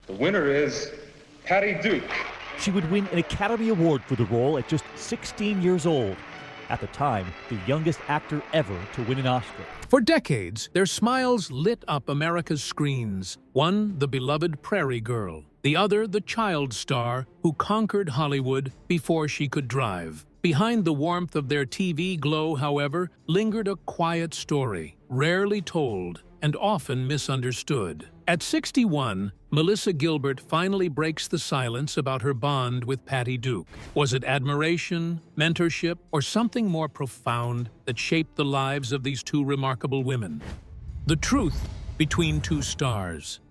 The winner is Patty Duke. She would win an Academy Award for the role at just 16 years old. At the time, the youngest actor ever to win an Oscar. For decades, their smiles lit up America's screens. One, the beloved prairie girl. The other, the child star who conquered Hollywood before she could drive. Behind the warmth of their TV glow, however, lingered a quiet story, rarely told and often misunderstood. At 61, Melissa Gilbert finally breaks the silence about her bond with Patty Duke. Was it admiration, mentorship, or something more profound that shaped the lives of these two remarkable women? The truth between two stars.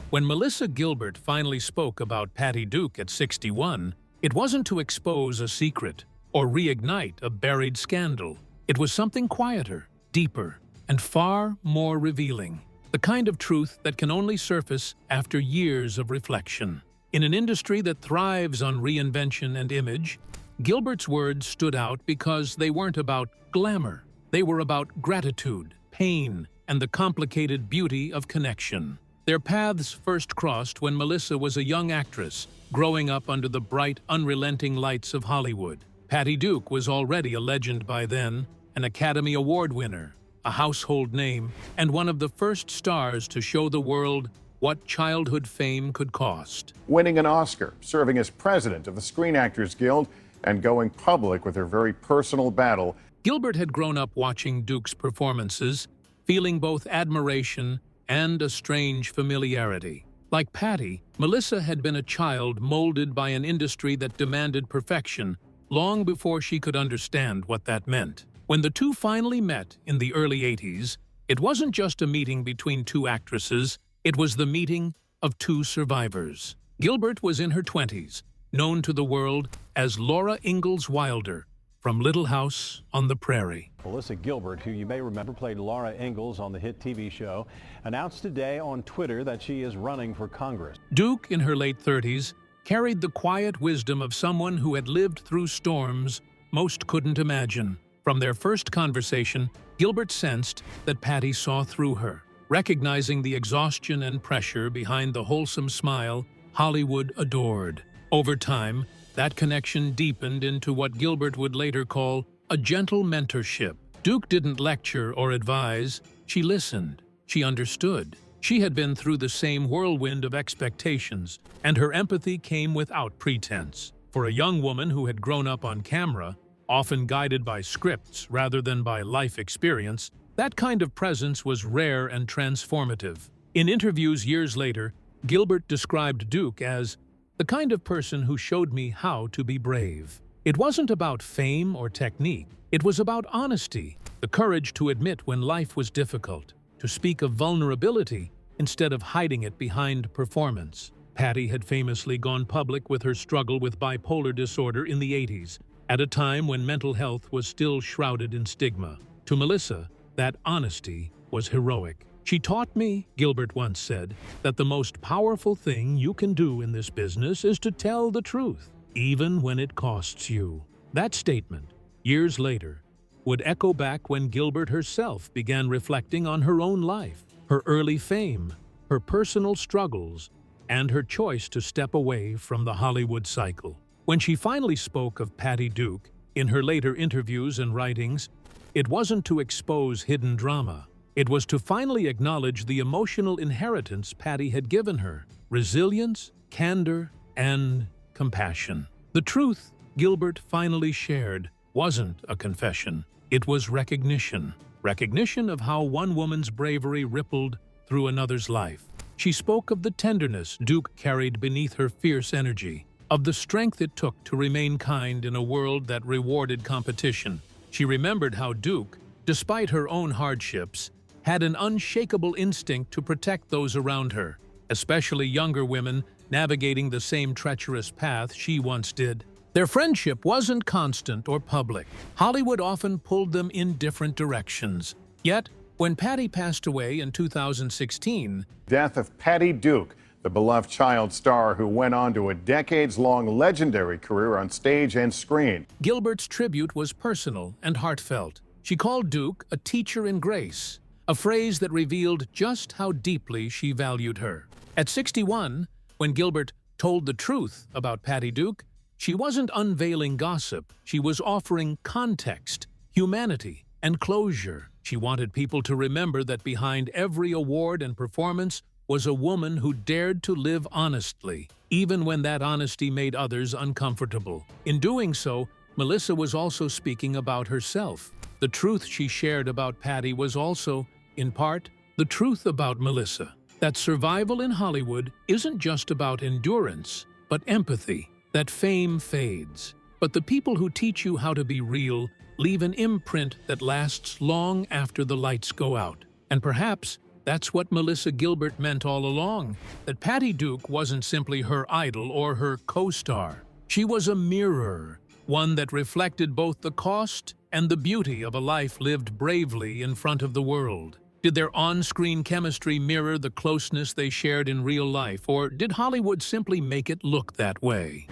When Melissa Gilbert finally spoke about Patty Duke at 61, it wasn't to expose a secret or reignite a buried scandal. It was something quieter, deeper, and far more revealing. The kind of truth that can only surface after years of reflection. In an industry that thrives on reinvention and image, Gilbert's words stood out because they weren't about glamour. They were about gratitude, pain, and the complicated beauty of connection. Their paths first crossed when Melissa was a young actress, growing up under the bright, unrelenting lights of Hollywood. Patty Duke was already a legend by then, an Academy Award winner, a household name, and one of the first stars to show the world what childhood fame could cost. Winning an Oscar, serving as president of the Screen Actors Guild, and going public with her very personal battle. Gilbert had grown up watching Duke's performances, feeling both admiration and a strange familiarity. Like Patty, Melissa had been a child molded by an industry that demanded perfection long before she could understand what that meant. When the two finally met in the early 80s, it wasn't just a meeting between two actresses, it was the meeting of two survivors. Gilbert was in her 20s, known to the world as Laura Ingalls Wilder, from Little House on the Prairie. Melissa Gilbert, who you may remember played Laura Ingalls on the hit TV show, announced today on Twitter that she is running for Congress. Duke, in her late 30s, carried the quiet wisdom of someone who had lived through storms most couldn't imagine. From their first conversation, Gilbert sensed that Patty saw through her. Recognizing the exhaustion and pressure behind the wholesome smile Hollywood adored. Over time, that connection deepened into what Gilbert would later call a gentle mentorship. Duke didn't lecture or advise, she listened, she understood. She had been through the same whirlwind of expectations, and her empathy came without pretense. For a young woman who had grown up on camera, often guided by scripts rather than by life experience, that kind of presence was rare and transformative. In interviews years later, Gilbert described Duke as the kind of person who showed me how to be brave. It wasn't about fame or technique. It was about honesty, the courage to admit when life was difficult, to speak of vulnerability instead of hiding it behind performance. Patty had famously gone public with her struggle with bipolar disorder in the 80s, at a time when mental health was still shrouded in stigma. To Melissa, that honesty was heroic. She taught me, Gilbert once said, that the most powerful thing you can do in this business is to tell the truth, even when it costs you. That statement, years later, would echo back when Gilbert herself began reflecting on her own life, her early fame, her personal struggles, and her choice to step away from the Hollywood cycle. When she finally spoke of Patty Duke, in her later interviews and writings, it wasn't to expose hidden drama. It was to finally acknowledge the emotional inheritance Patty had given her: resilience, candor, and compassion. The truth Gilbert finally shared wasn't a confession. It was recognition. Recognition of how one woman's bravery rippled through another's life. She spoke of the tenderness Duke carried beneath her fierce energy, of the strength it took to remain kind in a world that rewarded competition. She remembered how Duke, despite her own hardships, had an unshakable instinct to protect those around her, especially younger women navigating the same treacherous path she once did. Their friendship wasn't constant or public. Hollywood often pulled them in different directions. Yet, when Patty passed away in 2016, Death of Patty Duke, the beloved child star who went on to a decades-long legendary career on stage and screen. Gilbert's tribute was personal and heartfelt. She called Duke a teacher in grace, a phrase that revealed just how deeply she valued her. At 61, When Gilbert told the truth about Patty Duke, she wasn't unveiling gossip. She was offering context, humanity, and closure. She wanted people to remember that behind every award and performance was a woman who dared to live honestly, even when that honesty made others uncomfortable. In doing so, Melissa was also speaking about herself. The truth she shared about Patty was also, in part, the truth about Melissa. That survival in Hollywood isn't just about endurance, but empathy. That fame fades, but the people who teach you how to be real leave an imprint that lasts long after the lights go out. And perhaps that's what Melissa Gilbert meant all along, that Patty Duke wasn't simply her idol or her co-star. She was a mirror, one that reflected both the cost and the beauty of a life lived bravely in front of the world. Did their on-screen chemistry mirror the closeness they shared in real life, or did Hollywood simply make it look that way?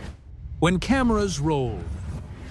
When cameras rolled,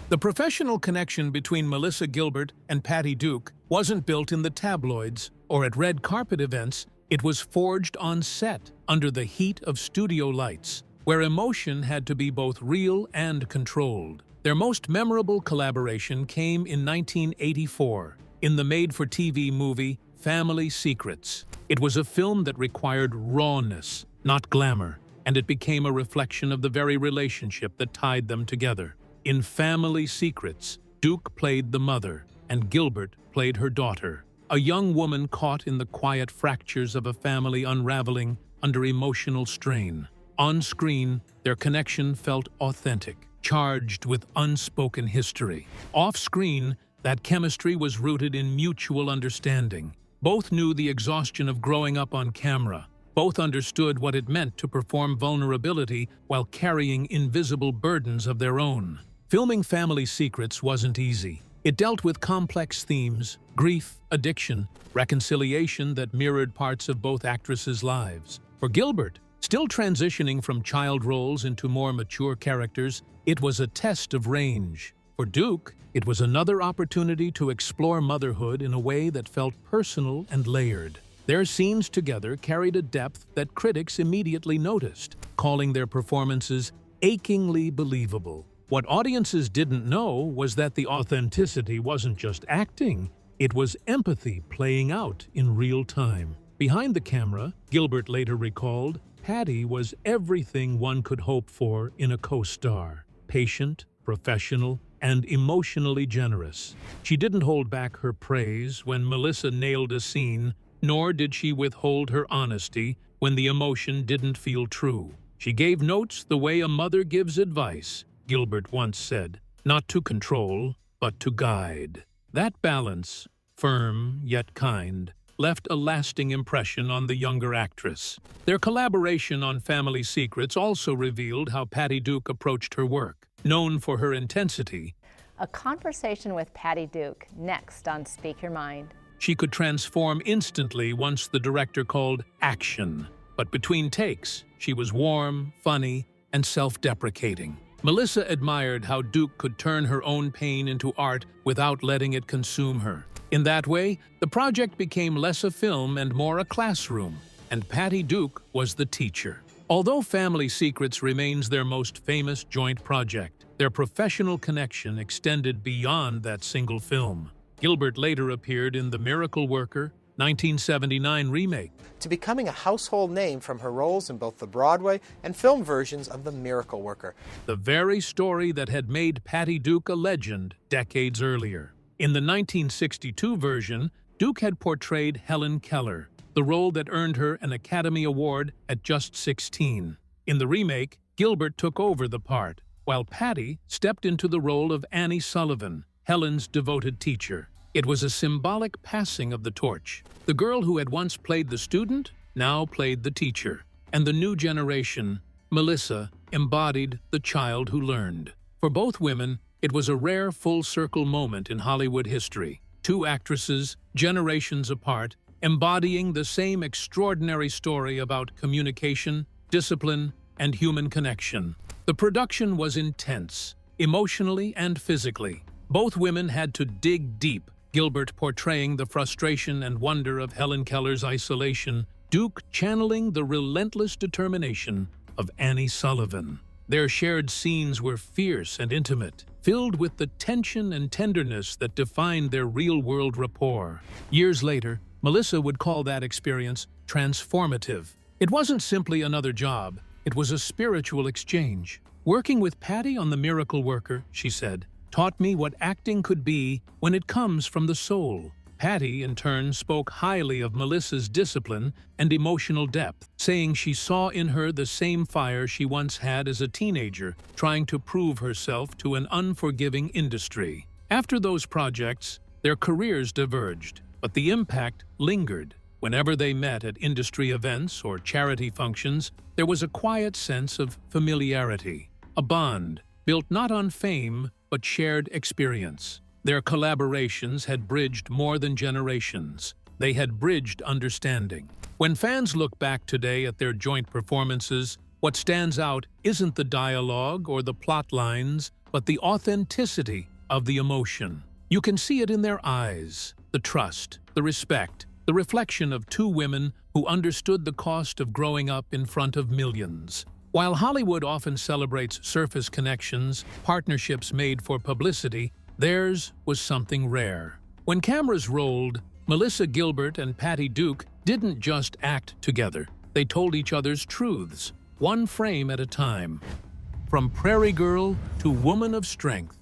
the professional connection between Melissa Gilbert and Patty Duke wasn't built in the tabloids or at red carpet events. It was forged on set, under the heat of studio lights, where emotion had to be both real and controlled. Their most memorable collaboration came in 1984, in the made-for-TV movie Family Secrets. It was a film that required rawness, not glamour, and it became a reflection of the very relationship that tied them together. In Family Secrets, Duke played the mother, and Gilbert played her daughter, a young woman caught in the quiet fractures of a family unraveling under emotional strain. On screen, their connection felt authentic, charged with unspoken history. Off-screen, that chemistry was rooted in mutual understanding. Both knew the exhaustion of growing up on camera. Both understood what it meant to perform vulnerability while carrying invisible burdens of their own. Filming Family Secrets wasn't easy. It dealt with complex themes, grief, addiction, reconciliation that mirrored parts of both actresses' lives. For Gilbert, still transitioning from child roles into more mature characters, it was a test of range. For Duke, it was another opportunity to explore motherhood in a way that felt personal and layered. Their scenes together carried a depth that critics immediately noticed, calling their performances achingly believable. What audiences didn't know was that the authenticity wasn't just acting, it was empathy playing out in real time. Behind the camera, Gilbert later recalled, Patty was everything one could hope for in a co-star: patient, professional, and emotionally generous. She didn't hold back her praise when Melissa nailed a scene, nor did she withhold her honesty when the emotion didn't feel true. She gave notes the way a mother gives advice, Gilbert once said, not to control, but to guide. That balance, firm yet kind, left a lasting impression on the younger actress. Their collaboration on Family Secrets also revealed how Patty Duke approached her work. Known for her intensity, a conversation with Patty Duke, next on Speak Your Mind. She could transform instantly once the director called action. But between takes, she was warm, funny, and self-deprecating. Melissa admired how Duke could turn her own pain into art without letting it consume her. In that way, the project became less a film and more a classroom, and Patty Duke was the teacher. Although Family Secrets remains their most famous joint project, their professional connection extended beyond that single film. Gilbert later appeared in The Miracle Worker, 1979 remake, to becoming a household name from her roles in both the Broadway and film versions of The Miracle Worker. The very story that had made Patty Duke a legend decades earlier. In the 1962 version, Duke had portrayed Helen Keller, the role that earned her an Academy Award at just 16. In the remake, Gilbert took over the part, while Patty stepped into the role of Annie Sullivan, Helen's devoted teacher. It was a symbolic passing of the torch. The girl who had once played the student now played the teacher, and the new generation, Melissa, embodied the child who learned. For both women, it was a rare full-circle moment in Hollywood history. Two actresses, generations apart, embodying the same extraordinary story about communication, discipline, and human connection. The production was intense, emotionally and physically. Both women had to dig deep, Gilbert portraying the frustration and wonder of Helen Keller's isolation, Duke channeling the relentless determination of Annie Sullivan. Their shared scenes were fierce and intimate, filled with the tension and tenderness that defined their real-world rapport. Years later, Melissa would call that experience transformative. It wasn't simply another job, it was a spiritual exchange. Working with Patty on The Miracle Worker, she said, taught me what acting could be when it comes from the soul. Patty, in turn, spoke highly of Melissa's discipline and emotional depth, saying she saw in her the same fire she once had as a teenager, trying to prove herself to an unforgiving industry. After those projects, their careers diverged, but the impact lingered. Whenever they met at industry events or charity functions, there was a quiet sense of familiarity, a bond built not on fame but shared experience. Their collaborations had bridged more than generations. They had bridged understanding. When fans look back today at their joint performances, what stands out isn't the dialogue or the plot lines, but the authenticity of the emotion. You can see it in their eyes, the trust, the respect, the reflection of two women who understood the cost of growing up in front of millions. While Hollywood often celebrates surface connections, partnerships made for publicity, theirs was something rare. When cameras rolled, Melissa Gilbert and Patty Duke didn't just act together. They told each other's truths, one frame at a time. From prairie girl to woman of strength.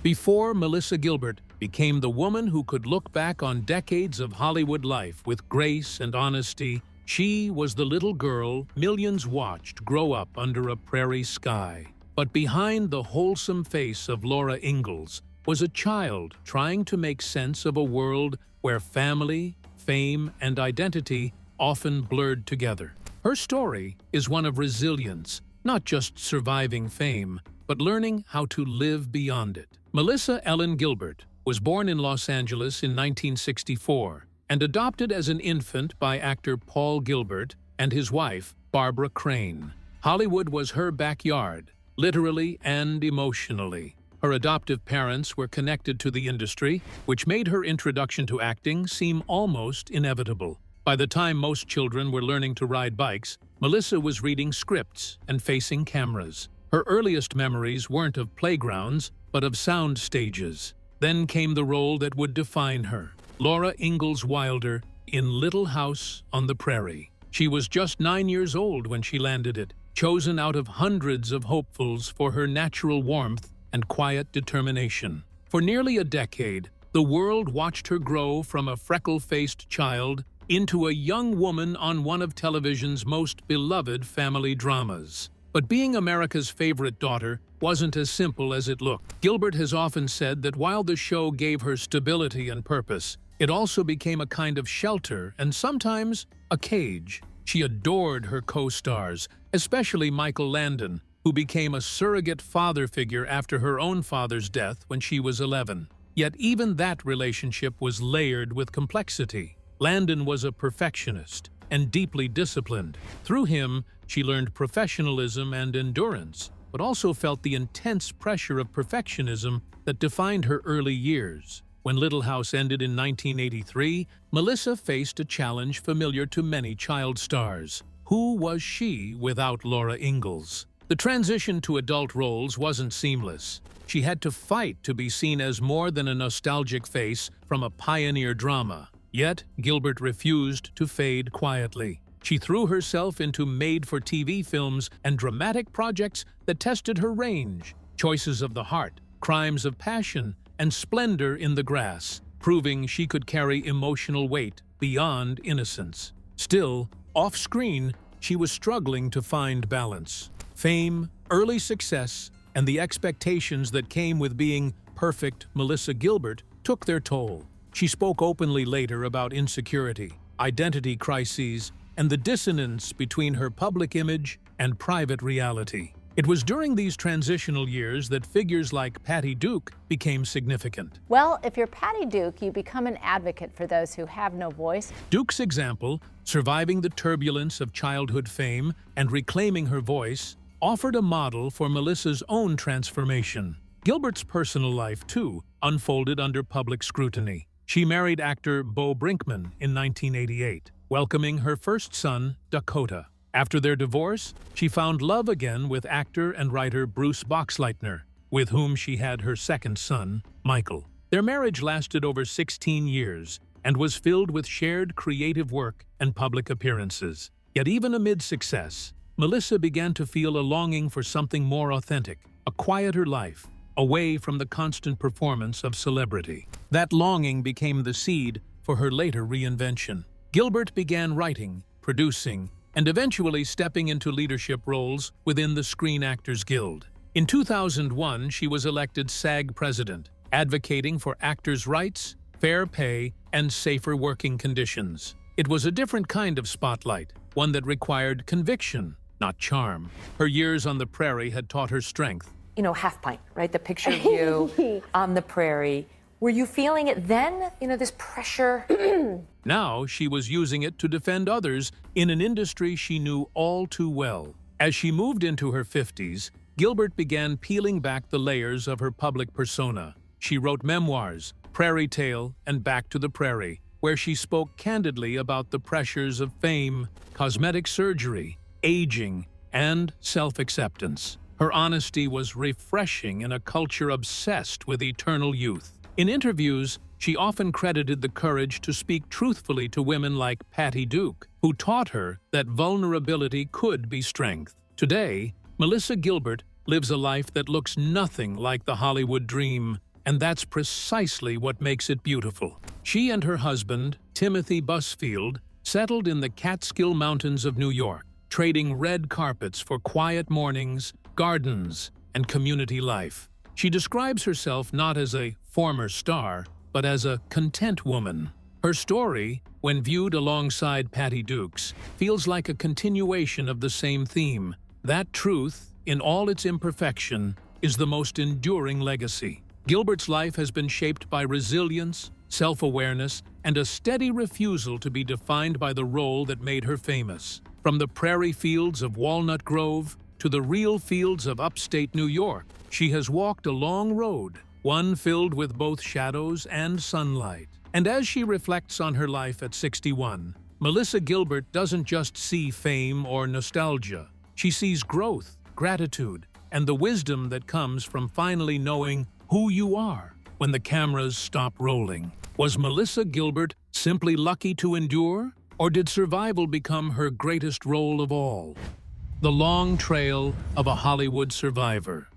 Before Melissa Gilbert became the woman who could look back on decades of Hollywood life with grace and honesty, she was the little girl millions watched grow up under a prairie sky. But behind the wholesome face of Laura Ingalls was a child trying to make sense of a world where family, fame, and identity often blurred together. Her story is one of resilience, not just surviving fame, but learning how to live beyond it. Melissa Ellen Gilbert was born in Los Angeles in 1964 and adopted as an infant by actor Paul Gilbert and his wife, Barbara Crane. Hollywood was her backyard, literally and emotionally. Her adoptive parents were connected to the industry, which made her introduction to acting seem almost inevitable. By the time most children were learning to ride bikes, Melissa was reading scripts and facing cameras. Her earliest memories weren't of playgrounds, but of sound stages. Then came the role that would define her, Laura Ingalls Wilder in Little House on the Prairie. She was just 9 years old when she landed it, chosen out of hundreds of hopefuls for her natural warmth and quiet determination. For nearly a decade, the world watched her grow from a freckle-faced child into a young woman on one of television's most beloved family dramas. But being America's favorite daughter wasn't as simple as it looked. Gilbert has often said that while the show gave her stability and purpose, it also became a kind of shelter and sometimes a cage. She adored her co-stars, especially Michael Landon, who became a surrogate father figure after her own father's death when she was 11. Yet even that relationship was layered with complexity. Landon was a perfectionist and deeply disciplined. Through him, she learned professionalism and endurance, but also felt the intense pressure of perfectionism that defined her early years. When Little House ended in 1983, Melissa faced a challenge familiar to many child stars. Who was she without Laura Ingalls? The transition to adult roles wasn't seamless. She had to fight to be seen as more than a nostalgic face from a pioneer drama. Yet, Gilbert refused to fade quietly. She threw herself into made-for-TV films and dramatic projects that tested her range. Choices of the Heart, Crimes of Passion, and Splendor in the Grass, proving she could carry emotional weight beyond innocence. Still, off-screen, she was struggling to find balance. Fame, early success, and the expectations that came with being perfect Melissa Gilbert took their toll. She spoke openly later about insecurity, identity crises, and the dissonance between her public image and private reality. It was during these transitional years that figures like Patty Duke became significant. Well, if you're Patty Duke, you become an advocate for those who have no voice. Duke's example, surviving the turbulence of childhood fame and reclaiming her voice, offered a model for Melissa's own transformation. Gilbert's personal life, too, unfolded under public scrutiny. She married actor Bo Brinkman in 1988, welcoming her first son, Dakota. After their divorce, she found love again with actor and writer Bruce Boxleitner, with whom she had her second son, Michael. Their marriage lasted over 16 years and was filled with shared creative work and public appearances. Yet even amid success, Melissa began to feel a longing for something more authentic, a quieter life, away from the constant performance of celebrity. That longing became the seed for her later reinvention. Gilbert began writing, producing, and eventually stepping into leadership roles within the Screen Actors Guild. In 2001, she was elected SAG president, advocating for actors' rights, fair pay, and safer working conditions. It was a different kind of spotlight, one that required conviction, not charm. Her years on the prairie had taught her strength. You know, Half Pint, right? The picture of you on the prairie. Were you feeling it then? You know, this pressure? Now she was using it to defend others in an industry she knew all too well. As she moved into her 50s, Gilbert began peeling back the layers of her public persona. She wrote memoirs, Prairie Tale, and Back to the Prairie, where she spoke candidly about the pressures of fame, cosmetic surgery, aging, and self-acceptance. Her honesty was refreshing in a culture obsessed with eternal youth. In interviews, she often credited the courage to speak truthfully to women like Patty Duke, who taught her that vulnerability could be strength. Today, Melissa Gilbert lives a life that looks nothing like the Hollywood dream, and that's precisely what makes it beautiful. She and her husband, Timothy Busfield, settled in the Catskill Mountains of New York, trading red carpets for quiet mornings, gardens, and community life. She describes herself not as a former star, but as a content woman. Her story, when viewed alongside Patty Duke's, feels like a continuation of the same theme. That truth, in all its imperfection, is the most enduring legacy. Gilbert's life has been shaped by resilience, self-awareness, and a steady refusal to be defined by the role that made her famous. From the prairie fields of Walnut Grove to the real fields of upstate New York, she has walked a long road, one filled with both shadows and sunlight. And as she reflects on her life at 61, Melissa Gilbert doesn't just see fame or nostalgia. She sees growth, gratitude, and the wisdom that comes from finally knowing who you are when the cameras stop rolling. Was Melissa Gilbert simply lucky to endure, or did survival become her greatest role of all? The long trail of a Hollywood survivor.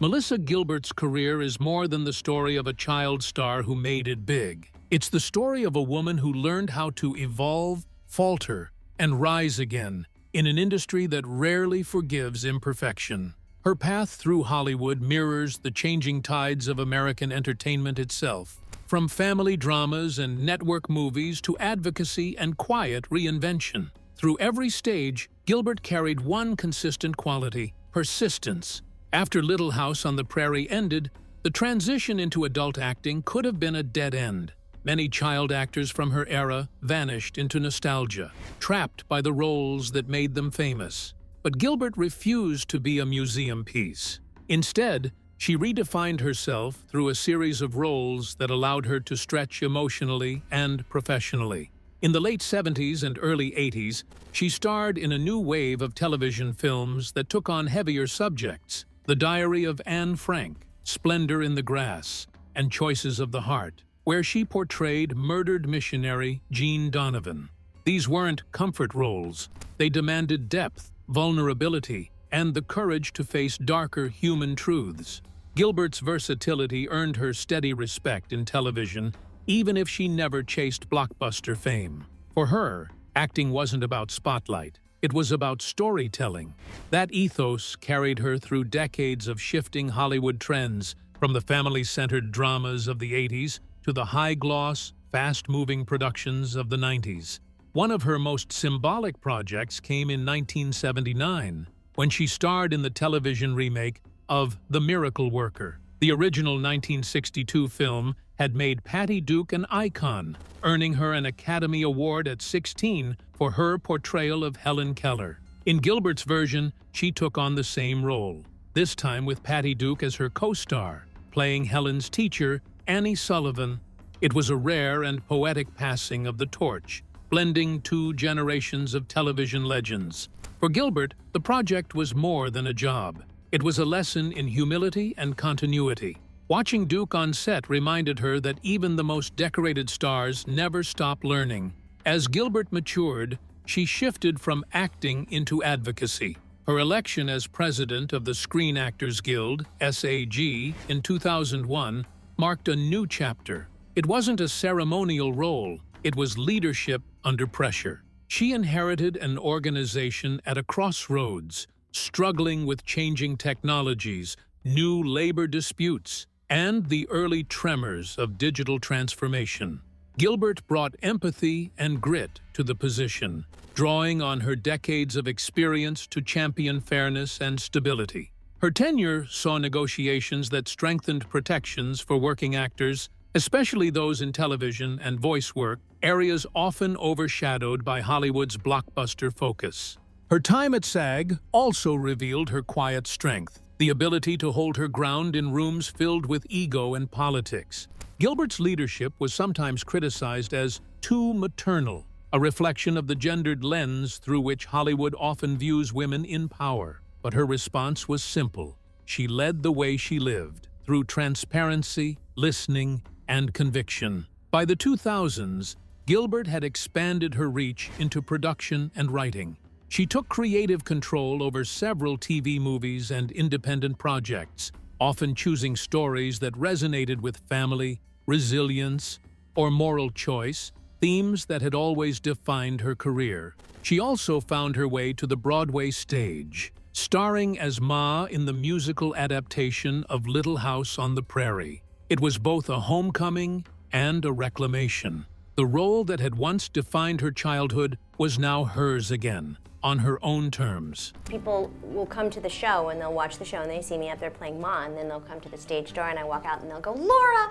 Melissa Gilbert's career is more than the story of a child star who made it big. It's the story of a woman who learned how to evolve, falter, and rise again in an industry that rarely forgives imperfection. Her path through Hollywood mirrors the changing tides of American entertainment itself. From family dramas and network movies to advocacy and quiet reinvention. Through every stage, Gilbert carried one consistent quality: persistence. After Little House on the Prairie ended, the transition into adult acting could have been a dead end. Many child actors from her era vanished into nostalgia, trapped by the roles that made them famous. But Gilbert refused to be a museum piece. Instead, she redefined herself through a series of roles that allowed her to stretch emotionally and professionally. In the late 70s and early 80s, she starred in a new wave of television films that took on heavier subjects: The Diary of Anne Frank, Splendor in the Grass, and Choices of the Heart, where she portrayed murdered missionary Jean Donovan. These weren't comfort roles. They demanded depth, vulnerability, and the courage to face darker human truths. Gilbert's versatility earned her steady respect in television, even if she never chased blockbuster fame. For her, acting wasn't about spotlight. It was about storytelling. That ethos carried her through decades of shifting Hollywood trends, from the family-centered dramas of the 80s to the high-gloss, fast-moving productions of the 90s. One of her most symbolic projects came in 1979, when she starred in the television remake of The Miracle Worker. The original 1962 film had made Patty Duke an icon, earning her an Academy Award at 16 for her portrayal of Helen Keller. In Gilbert's version, she took on the same role, this time with Patty Duke as her co-star, playing Helen's teacher, Annie Sullivan. It was a rare and poetic passing of the torch, blending two generations of television legends. For Gilbert, the project was more than a job. It was a lesson in humility and continuity. Watching Duke on set reminded her that even the most decorated stars never stop learning. As Gilbert matured, she shifted from acting into advocacy. Her election as president of the Screen Actors Guild, SAG, in 2001 marked a new chapter. It wasn't a ceremonial role, it was leadership under pressure. She inherited an organization at a crossroads, struggling with changing technologies, new labor disputes, and the early tremors of digital transformation. Gilbert brought empathy and grit to the position, drawing on her decades of experience to champion fairness and stability. Her tenure saw negotiations that strengthened protections for working actors, especially those in television and voice work, areas often overshadowed by Hollywood's blockbuster focus. Her time at SAG also revealed her quiet strength, the ability to hold her ground in rooms filled with ego and politics. Gilbert's leadership was sometimes criticized as too maternal, a reflection of the gendered lens through which Hollywood often views women in power. But her response was simple. She led the way she lived, through transparency, listening, and conviction. By the 2000s, Gilbert had expanded her reach into production and writing. She took creative control over several TV movies and independent projects, often choosing stories that resonated with family, resilience, or moral choice, themes that had always defined her career. She also found her way to the Broadway stage, starring as Ma in the musical adaptation of Little House on the Prairie. It was both a homecoming and a reclamation. The role that had once defined her childhood was now hers again, on her own terms. People will come to the show and they'll watch the show and they see me up there playing Ma, and then they'll come to the stage door and I walk out and they'll go, Laura!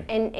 And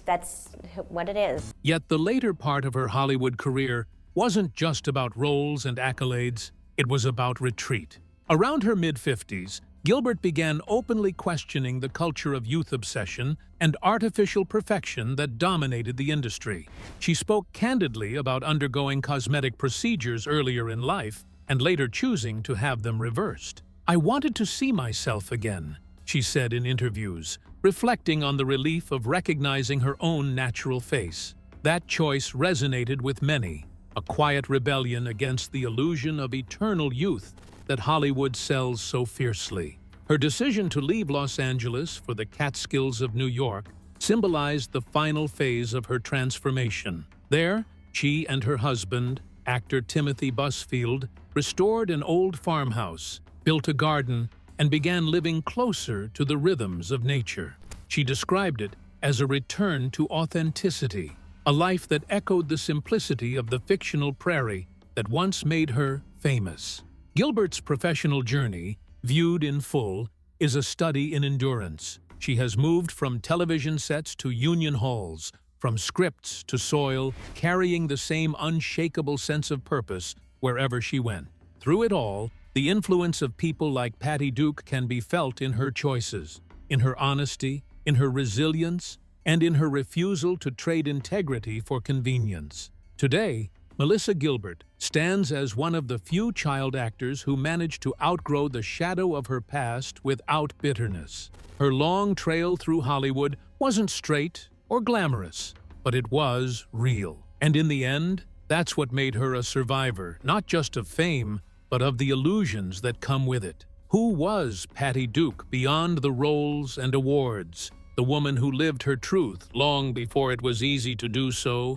that's what it is. Yet the later part of her Hollywood career wasn't just about roles and accolades, it was about retreat. Around her mid-50s, Gilbert began openly questioning the culture of youth obsession and artificial perfection that dominated the industry. She spoke candidly about undergoing cosmetic procedures earlier in life and later choosing to have them reversed. "I wanted to see myself again," she said in interviews, reflecting on the relief of recognizing her own natural face. That choice resonated with many, a quiet rebellion against the illusion of eternal youth that Hollywood sells so fiercely. Her decision to leave Los Angeles for the Catskills of New York symbolized the final phase of her transformation. There, she and her husband, actor Timothy Busfield, restored an old farmhouse, built a garden, and began living closer to the rhythms of nature. She described it as a return to authenticity, a life that echoed the simplicity of the fictional prairie that once made her famous. Gilbert's professional journey, viewed in full, is a study in endurance. She has moved from television sets to union halls, from scripts to soil, carrying the same unshakable sense of purpose wherever she went. Through it all, the influence of people like Patty Duke can be felt in her choices, in her honesty, in her resilience, and in her refusal to trade integrity for convenience. Today, Melissa Gilbert stands as one of the few child actors who managed to outgrow the shadow of her past without bitterness. Her long trail through Hollywood wasn't straight or glamorous, but it was real. And in the end, that's what made her a survivor, not just of fame, but of the illusions that come with it. Who was Patty Duke beyond the roles and awards? The woman who lived her truth long before it was easy to do so?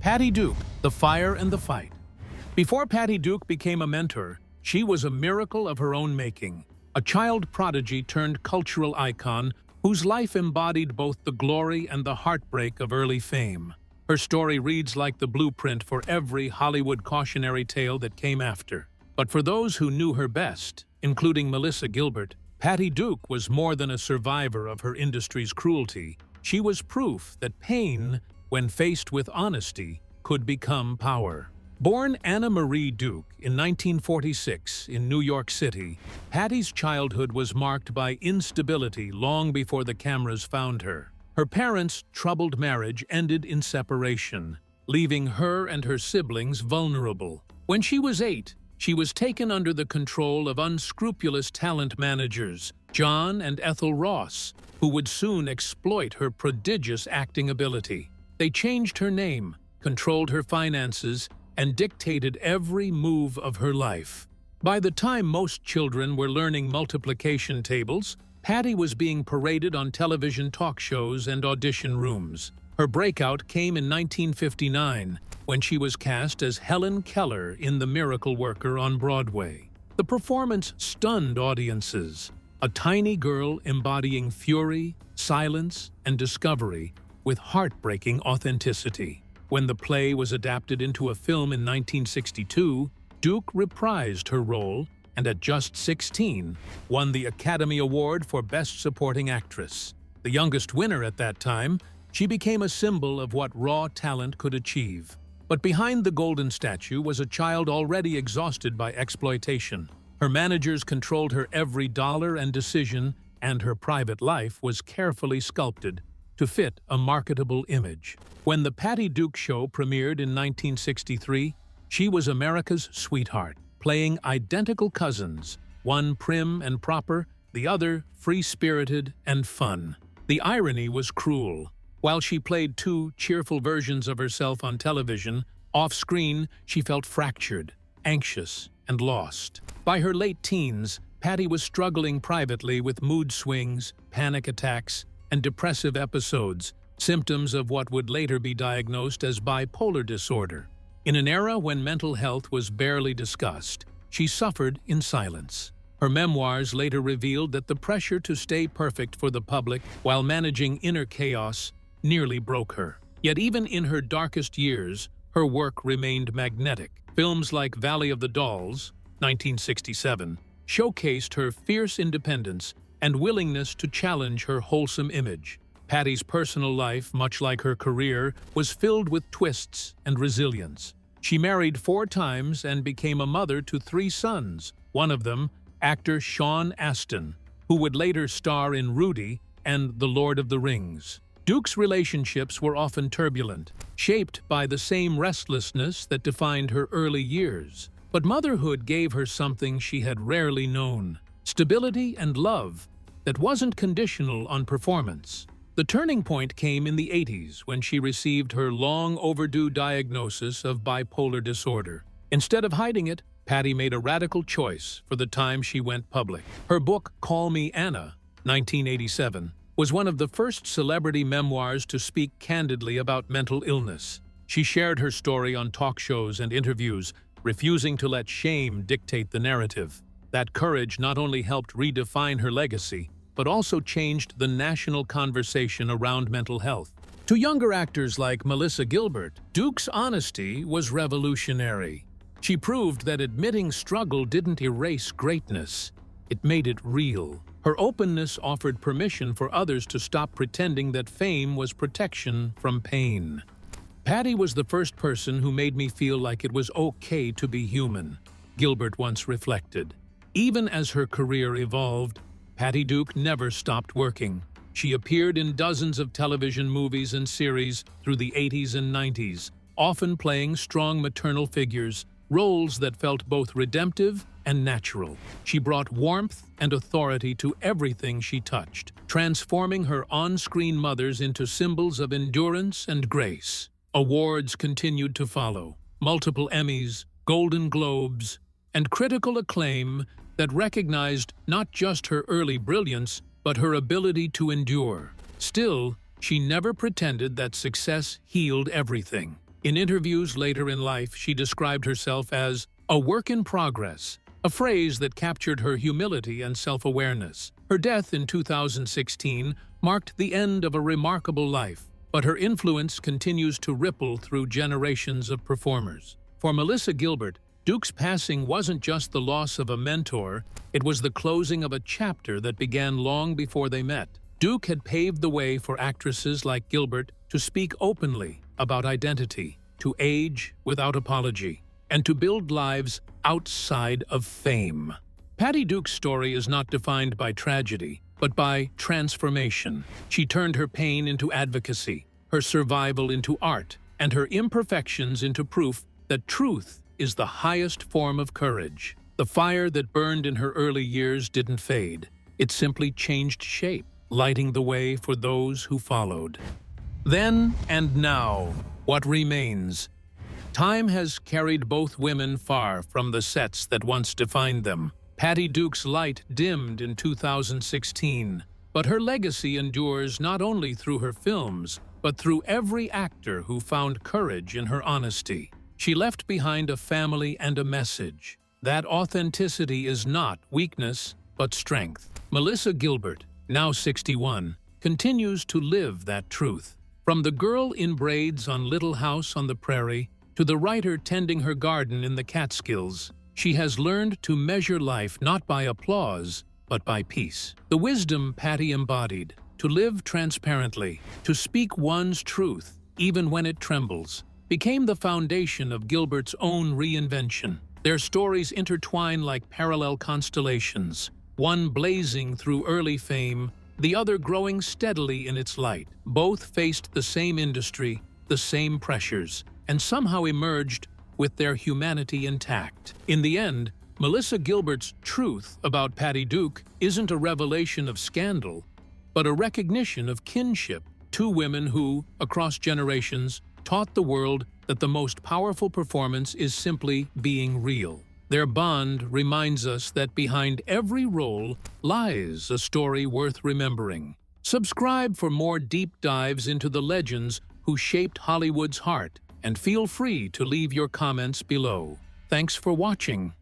Patty Duke, the fire and the fight. Before Patty Duke became a mentor, she was a miracle of her own making, a child prodigy turned cultural icon whose life embodied both the glory and the heartbreak of early fame. Her story reads like the blueprint for every Hollywood cautionary tale that came after. But for those who knew her best, including Melissa Gilbert, Patty Duke was more than a survivor of her industry's cruelty. She was proof that pain, when faced with honesty, could become power. Born Anna Marie Duke in 1946 in New York City, Patty's childhood was marked by instability long before the cameras found her. Her parents' troubled marriage ended in separation, leaving her and her siblings vulnerable. When she was 8, she was taken under the control of unscrupulous talent managers, John and Ethel Ross, who would soon exploit her prodigious acting ability. They changed her name, controlled her finances, and dictated every move of her life. By the time most children were learning multiplication tables, Patty was being paraded on television talk shows and audition rooms. Her breakout came in 1959, when she was cast as Helen Keller in The Miracle Worker on Broadway. The performance stunned audiences. A tiny girl embodying fury, silence, and discovery with heartbreaking authenticity. When the play was adapted into a film in 1962, Duke reprised her role and at just 16, won the Academy Award for Best Supporting Actress. The youngest winner at that time, she became a symbol of what raw talent could achieve. But behind the golden statue was a child already exhausted by exploitation. Her managers controlled her every dollar and decision, and her private life was carefully sculpted to fit a marketable image. When The Patty Duke Show premiered in 1963, she was America's sweetheart, playing identical cousins, one prim and proper, the other free-spirited and fun. The irony was cruel. While she played two cheerful versions of herself on television, off-screen she felt fractured, anxious, and lost. By her late teens, Patty was struggling privately with mood swings, panic attacks, and depressive episodes, symptoms of what would later be diagnosed as bipolar disorder. In an era when mental health was barely discussed, she suffered in silence. Her memoirs later revealed that the pressure to stay perfect for the public while managing inner chaos nearly broke her. Yet even in her darkest years, her work remained magnetic. Films like Valley of the Dolls, 1967, showcased her fierce independence and willingness to challenge her wholesome image. Patty's personal life, much like her career, was filled with twists and resilience. She married 4 times and became a mother to 3 sons, one of them, actor Sean Astin, who would later star in Rudy and The Lord of the Rings. Duke's relationships were often turbulent, shaped by the same restlessness that defined her early years. But motherhood gave her something she had rarely known: stability and love that wasn't conditional on performance. The turning point came in the 80s when she received her long-overdue diagnosis of bipolar disorder. Instead of hiding it, Patty made a radical choice for the time she went public. Her book, Call Me Anna, 1987, was one of the first celebrity memoirs to speak candidly about mental illness. She shared her story on talk shows and interviews, refusing to let shame dictate the narrative. That courage not only helped redefine her legacy, but also changed the national conversation around mental health. To younger actors like Melissa Gilbert, Duke's honesty was revolutionary. She proved that admitting struggle didn't erase greatness, it made it real. Her openness offered permission for others to stop pretending that fame was protection from pain. Patty was the first person who made me feel like it was okay to be human, Gilbert once reflected. Even as her career evolved, Patty Duke never stopped working. She appeared in dozens of television movies and series through the 80s and 90s, often playing strong maternal figures, roles that felt both redemptive and natural. She brought warmth and authority to everything she touched, transforming her on-screen mothers into symbols of endurance and grace. Awards continued to follow: multiple Emmys, Golden Globes, and critical acclaim that recognized not just her early brilliance, but her ability to endure. Still, she never pretended that success healed everything. In interviews later in life, she described herself as a work in progress, a phrase that captured her humility and self-awareness. Her death in 2016 marked the end of a remarkable life, but her influence continues to ripple through generations of performers. For Melissa Gilbert, Duke's passing wasn't just the loss of a mentor, it was the closing of a chapter that began long before they met. Duke had paved the way for actresses like Gilbert to speak openly about identity, to age without apology, and to build lives outside of fame. Patty Duke's story is not defined by tragedy, but by transformation. She turned her pain into advocacy, her survival into art, and her imperfections into proof that truth is the highest form of courage. The fire that burned in her early years didn't fade. It simply changed shape, lighting the way for those who followed. Then and now, what remains? Time has carried both women far from the sets that once defined them. Patty Duke's light dimmed in 2016, but her legacy endures not only through her films, but through every actor who found courage in her honesty. She left behind a family and a message. That authenticity is not weakness, but strength. Melissa Gilbert, now 61, continues to live that truth. From the girl in braids on Little House on the Prairie to the writer tending her garden in the Catskills, she has learned to measure life not by applause, but by peace. The wisdom Patty embodied, to live transparently, to speak one's truth, even when it trembles, became the foundation of Gilbert's own reinvention. Their stories intertwine like parallel constellations, one blazing through early fame, the other growing steadily in its light. Both faced the same industry, the same pressures, and somehow emerged with their humanity intact. In the end, Melissa Gilbert's truth about Patty Duke isn't a revelation of scandal, but a recognition of kinship. Two women who, across generations, taught the world that the most powerful performance is simply being real. Their bond reminds us that behind every role lies a story worth remembering. Subscribe for more deep dives into the legends who shaped Hollywood's heart, and feel free to leave your comments below. Thanks for watching.